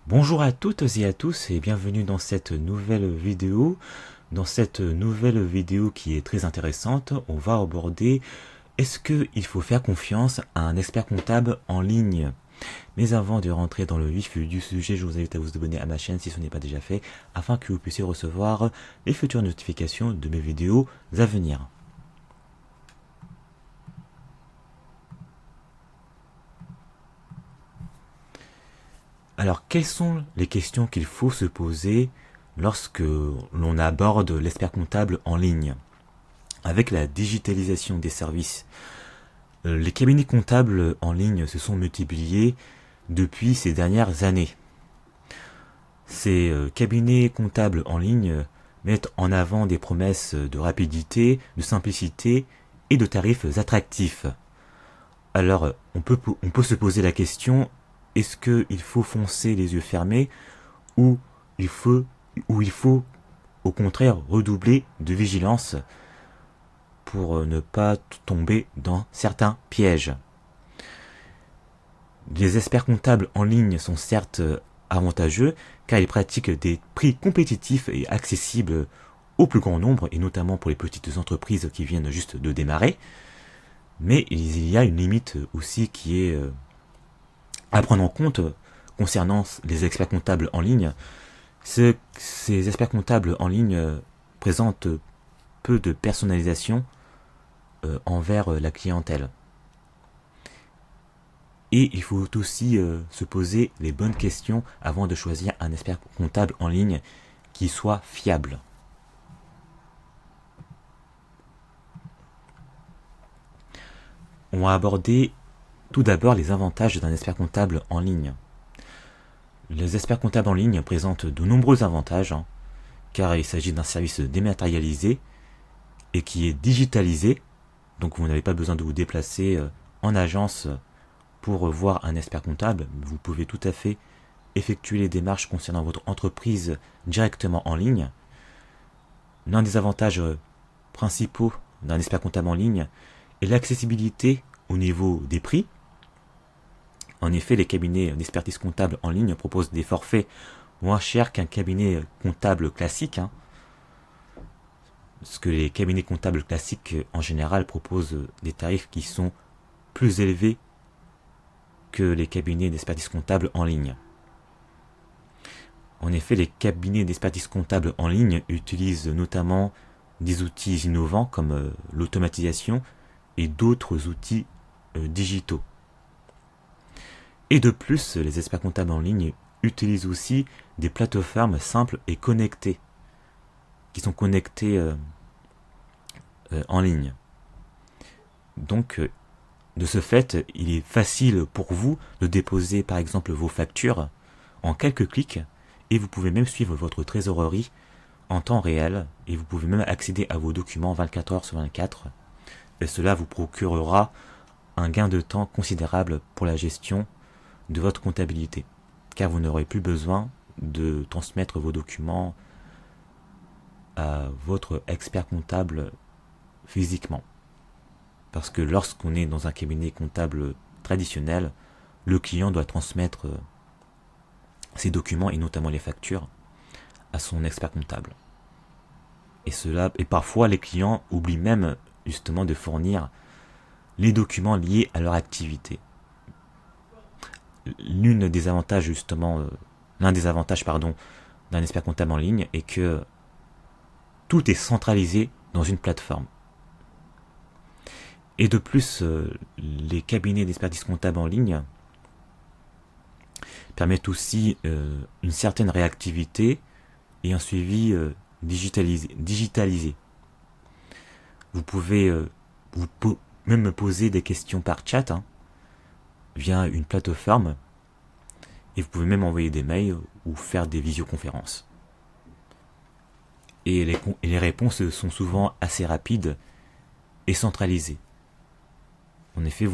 Bonjour à toutes et à tous et bienvenue dans cette nouvelle vidéo. Dans cette nouvelle vidéo qui est très intéressante, on va aborder est-ce qu'il faut faire confiance à un expert comptable en ligne. Mais avant de rentrer dans le vif du sujet, je vous invite à vous abonner à ma chaîne si ce n'est pas déjà fait, afin que vous puissiez recevoir les futures notifications de mes vidéos à venir. Alors, quelles sont les questions qu'il faut se poser lorsque l'on aborde l'expert comptable en ligne? Avec la digitalisation des services, les cabinets comptables en ligne se sont multipliés depuis ces dernières années. Ces cabinets comptables en ligne mettent en avant des promesses de rapidité, de simplicité et de tarifs attractifs. Alors, on peut se poser la question, est-ce qu'il faut foncer les yeux fermés ou il faut, ou il faut au contraire redoubler de vigilance pour ne pas tomber dans certains pièges? Les experts comptables en ligne sont certes avantageux car ils pratiquent des prix compétitifs et accessibles au plus grand nombre et notamment pour les petites entreprises qui viennent juste de démarrer. Mais il y a une limite aussi qui est à prendre en compte concernant les experts comptables en ligne. Ces experts comptables en ligne présentent peu de personnalisation envers la clientèle. Et il faut aussi se poser les bonnes questions avant de choisir un expert comptable en ligne qui soit fiable. On va aborder tout d'abord les avantages d'un expert comptable en ligne. Les experts comptables en ligne présentent de nombreux avantages, car il s'agit d'un service dématérialisé et qui est digitalisé, donc vous n'avez pas besoin de vous déplacer en agence pour voir un expert comptable. Vous pouvez tout à fait effectuer les démarches concernant votre entreprise directement en ligne. L'un des avantages principaux d'un expert comptable en ligne est l'accessibilité au niveau des prix. En effet, les cabinets d'expertise comptable en ligne proposent des forfaits moins chers qu'un cabinet comptable classique. Parce que les cabinets comptables classiques en général proposent des tarifs qui sont plus élevés que les cabinets d'expertise comptable en ligne. En effet, les cabinets d'expertise comptable en ligne utilisent notamment des outils innovants comme l'automatisation et d'autres outils digitaux. Et de plus, les experts comptables en ligne utilisent aussi des plateformes simples et connectées, qui sont connectées en ligne. Donc, de ce fait, il est facile pour vous de déposer par exemple vos factures en quelques clics et vous pouvez même suivre votre trésorerie en temps réel et vous pouvez même accéder à vos documents 24 heures sur 24 et cela vous procurera un gain de temps considérable pour la gestion de votre comptabilité car vous n'aurez plus besoin de transmettre vos documents à votre expert comptable physiquement. Parce que lorsqu'on est dans un cabinet comptable traditionnel, le client doit transmettre ses documents et notamment les factures à son expert comptable. Et parfois les clients oublient même justement de fournir les documents liés à leur activité. L'un des avantages d'un expert comptable en ligne est que tout est centralisé dans une plateforme. Et de plus, les cabinets d'expertise comptable en ligne permettent aussi une certaine réactivité et un suivi digitalisé. Vous pouvez même me poser des questions par chat via une plateforme et vous pouvez même envoyer des mails ou faire des visioconférences. Et les réponses sont souvent assez rapides et centralisées. En effet,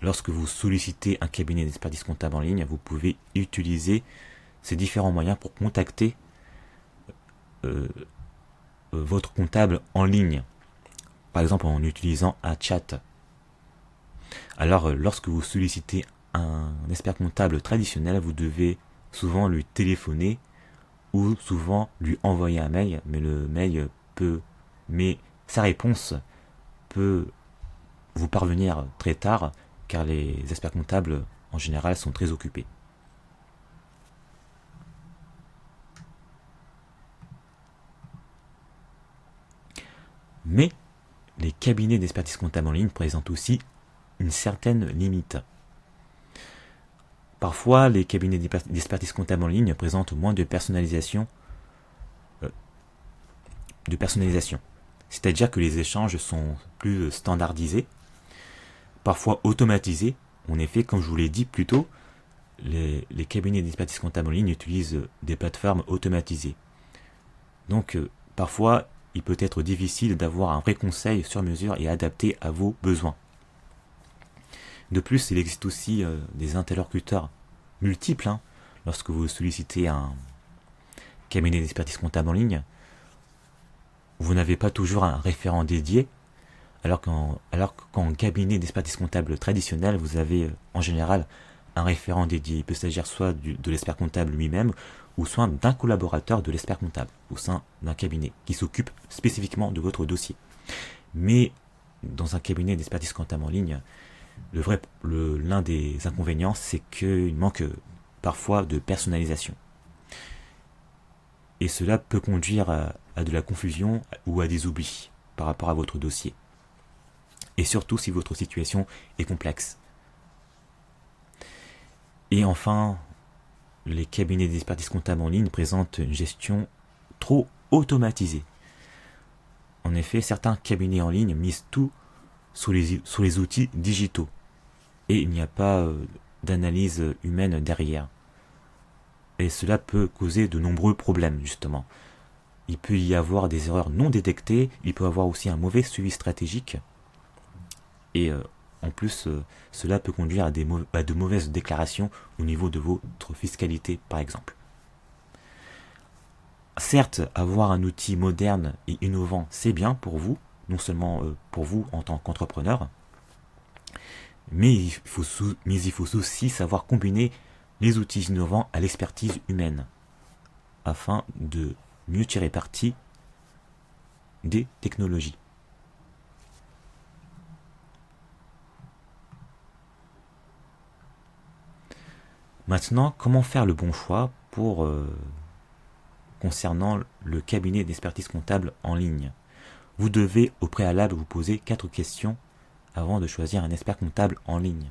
lorsque vous sollicitez un cabinet d'expertise comptable en ligne, vous pouvez utiliser ces différents moyens pour contacter votre comptable en ligne. Par exemple, en utilisant un chat. Alors, lorsque vous sollicitez un expert comptable traditionnel, vous devez souvent lui téléphoner ou souvent lui envoyer un mail, mais sa réponse peut vous parvenir très tard, car les experts comptables en général sont très occupés. Mais les cabinets d'expertise comptable en ligne présentent aussi une certaine limite. Parfois, les cabinets d'expertise comptable en ligne présentent moins de personnalisation. C'est-à-dire que les échanges sont plus standardisés, parfois automatisés. En effet, comme je vous l'ai dit plus tôt, les cabinets d'expertise comptable en ligne utilisent des plateformes automatisées. Donc, parfois, il peut être difficile d'avoir un vrai conseil sur mesure et adapté à vos besoins. De plus, il existe aussi des interlocuteurs multiples. Lorsque vous sollicitez un cabinet d'expertise comptable en ligne, vous n'avez pas toujours un référent dédié, alors qu'en cabinet d'expertise comptable traditionnel, vous avez en général un référent dédié. Il peut s'agir soit de l'expert comptable lui-même, ou soit d'un collaborateur de l'expert comptable au sein d'un cabinet qui s'occupe spécifiquement de votre dossier. Mais dans un cabinet d'expertise comptable en ligne, l'un des inconvénients, c'est qu'il manque parfois de personnalisation. Et cela peut conduire à de la confusion ou à des oublis par rapport à votre dossier. Et surtout si votre situation est complexe. Et enfin, les cabinets d'expertise comptable en ligne présentent une gestion trop automatisée. En effet, certains cabinets en ligne misent tout sur les outils digitaux. Et il n'y a pas d'analyse humaine derrière. Et cela peut causer de nombreux problèmes, justement. Il peut y avoir des erreurs non détectées, il peut y avoir aussi un mauvais suivi stratégique. Et en plus, cela peut conduire à de mauvaises déclarations au niveau de votre fiscalité, par exemple. Certes, avoir un outil moderne et innovant, c'est bien pour vous, non seulement pour vous en tant qu'entrepreneur, mais il faut aussi savoir combiner les outils innovants à l'expertise humaine, afin de mieux tirer parti des technologies. Maintenant, comment faire le bon choix concernant le cabinet d'expertise comptable en ligne? Vous devez au préalable vous poser 4 questions avant de choisir un expert comptable en ligne.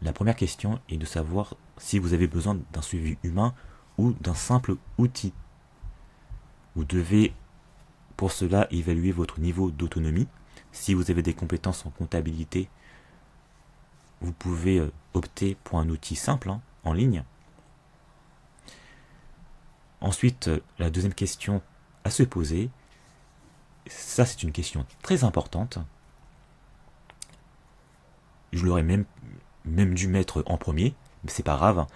La première question est de savoir si vous avez besoin d'un suivi humain ou d'un simple outil. Vous devez pour cela évaluer votre niveau d'autonomie. Si vous avez des compétences en comptabilité, vous pouvez opter pour un outil simple en ligne. Ensuite, la deuxième question à se poser, ça c'est une question très importante. Je l'aurais même dû mettre en premier, mais c'est pas grave.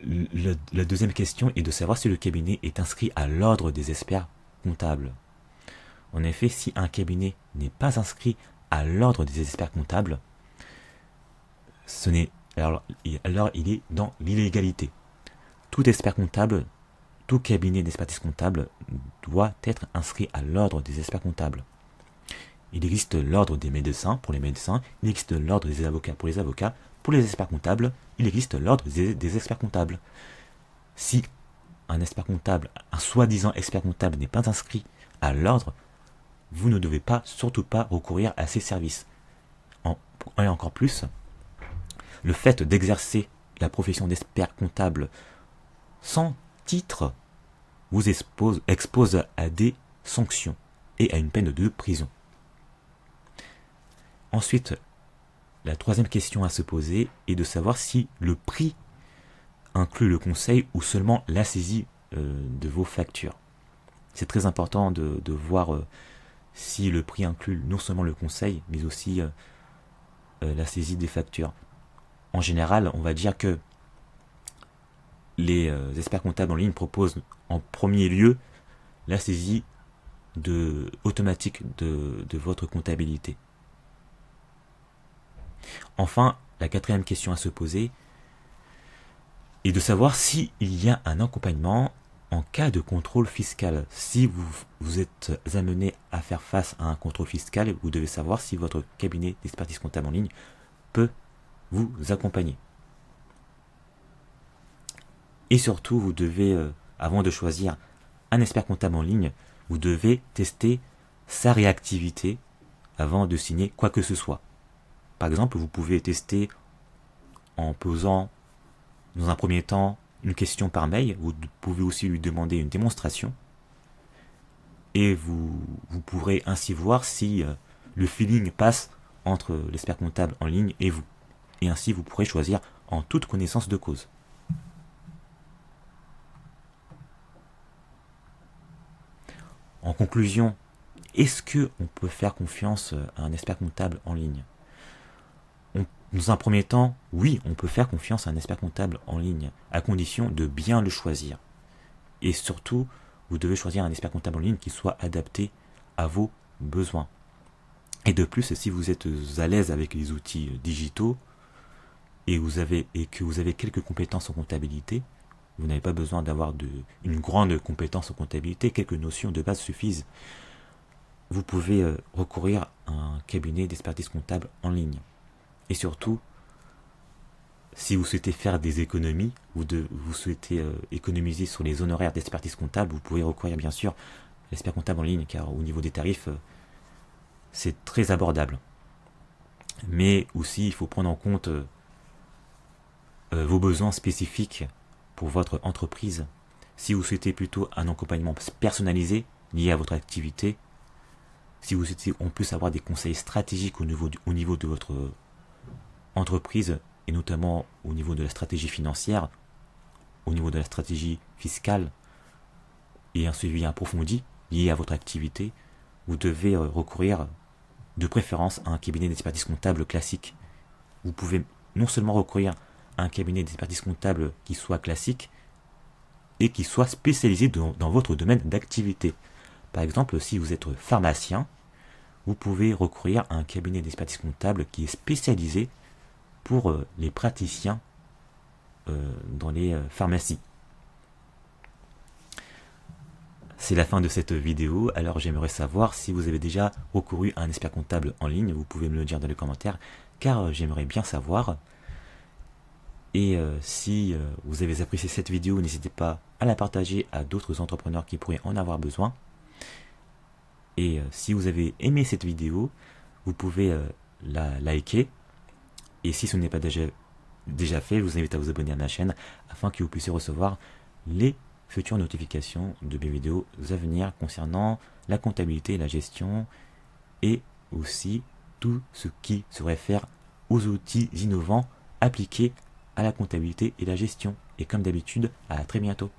La deuxième question est de savoir si le cabinet est inscrit à l'ordre des experts comptables. En effet, si un cabinet n'est pas inscrit à l'ordre des experts comptables, alors il est dans l'illégalité. Tout expert comptable, tout cabinet d'expertise comptable doit être inscrit à l'ordre des experts comptables. Il existe l'ordre des médecins pour les médecins, il existe l'ordre des avocats, pour les experts comptables, il existe l'ordre des experts comptables. Si un expert comptable, un soi-disant expert comptable n'est pas inscrit à l'ordre, vous ne devez surtout pas recourir à ces services. Et encore plus, le fait d'exercer la profession d'expert comptable sans titre vous expose à des sanctions et à une peine de prison. Ensuite, la troisième question à se poser est de savoir si le prix inclut le conseil ou seulement la saisie de vos factures. C'est très important de voir si le prix inclut non seulement le conseil, mais aussi la saisie des factures. En général, on va dire que les experts comptables en ligne proposent en premier lieu la saisie automatique de votre comptabilité. Enfin, la quatrième question à se poser, et de savoir s'il y a un accompagnement en cas de contrôle fiscal. Si vous êtes amené à faire face à un contrôle fiscal, vous devez savoir si votre cabinet d'expertise comptable en ligne peut vous accompagner. Et surtout, vous devez, avant de choisir un expert comptable en ligne, vous devez tester sa réactivité avant de signer quoi que ce soit. Par exemple, vous pouvez tester en posant dans un premier temps une question par mail. Vous pouvez aussi lui demander une démonstration. Et vous pourrez ainsi voir si le feeling passe entre l'expert comptable en ligne et vous. Et ainsi, vous pourrez choisir en toute connaissance de cause. En conclusion, est-ce qu'on peut faire confiance à un expert comptable en ligne ? Dans un premier temps, oui, on peut faire confiance à un expert comptable en ligne, à condition de bien le choisir. Et surtout, vous devez choisir un expert comptable en ligne qui soit adapté à vos besoins. Et de plus, si vous êtes à l'aise avec les outils digitaux et que vous avez quelques compétences en comptabilité, vous n'avez pas besoin d'avoir une grande compétence en comptabilité, quelques notions de base suffisent. Vous pouvez recourir à un cabinet d'expertise comptable en ligne. Et surtout, si vous souhaitez faire des économies, vous souhaitez économiser sur les honoraires d'expertise comptable, vous pouvez recourir bien sûr à l'expert comptable en ligne, car au niveau des tarifs, c'est très abordable. Mais aussi, il faut prendre en compte vos besoins spécifiques pour votre entreprise. Si vous souhaitez plutôt un accompagnement personnalisé lié à votre activité, si vous souhaitez en plus avoir des conseils stratégiques au niveau de votre entreprise, et notamment au niveau de la stratégie financière, au niveau de la stratégie fiscale, et un suivi approfondi lié à votre activité, vous devez recourir de préférence à un cabinet d'expertise comptable classique. Vous pouvez non seulement recourir à un cabinet d'expertise comptable qui soit classique, et qui soit spécialisé dans votre domaine d'activité. Par exemple, si vous êtes pharmacien, vous pouvez recourir à un cabinet d'expertise comptable qui est spécialisé pour les praticiens dans les pharmacies. C'est la fin de cette vidéo, alors j'aimerais savoir si vous avez déjà recouru à un expert comptable en ligne. Vous pouvez me le dire dans les commentaires, car j'aimerais bien savoir. Et si vous avez apprécié cette vidéo, n'hésitez pas à la partager à d'autres entrepreneurs qui pourraient en avoir besoin. Et si vous avez aimé cette vidéo, vous pouvez la liker. Et si ce n'est pas déjà fait, je vous invite à vous abonner à ma chaîne afin que vous puissiez recevoir les futures notifications de mes vidéos à venir concernant la comptabilité et la gestion, et aussi tout ce qui se réfère aux outils innovants appliqués à la comptabilité et la gestion. Et comme d'habitude, à très bientôt.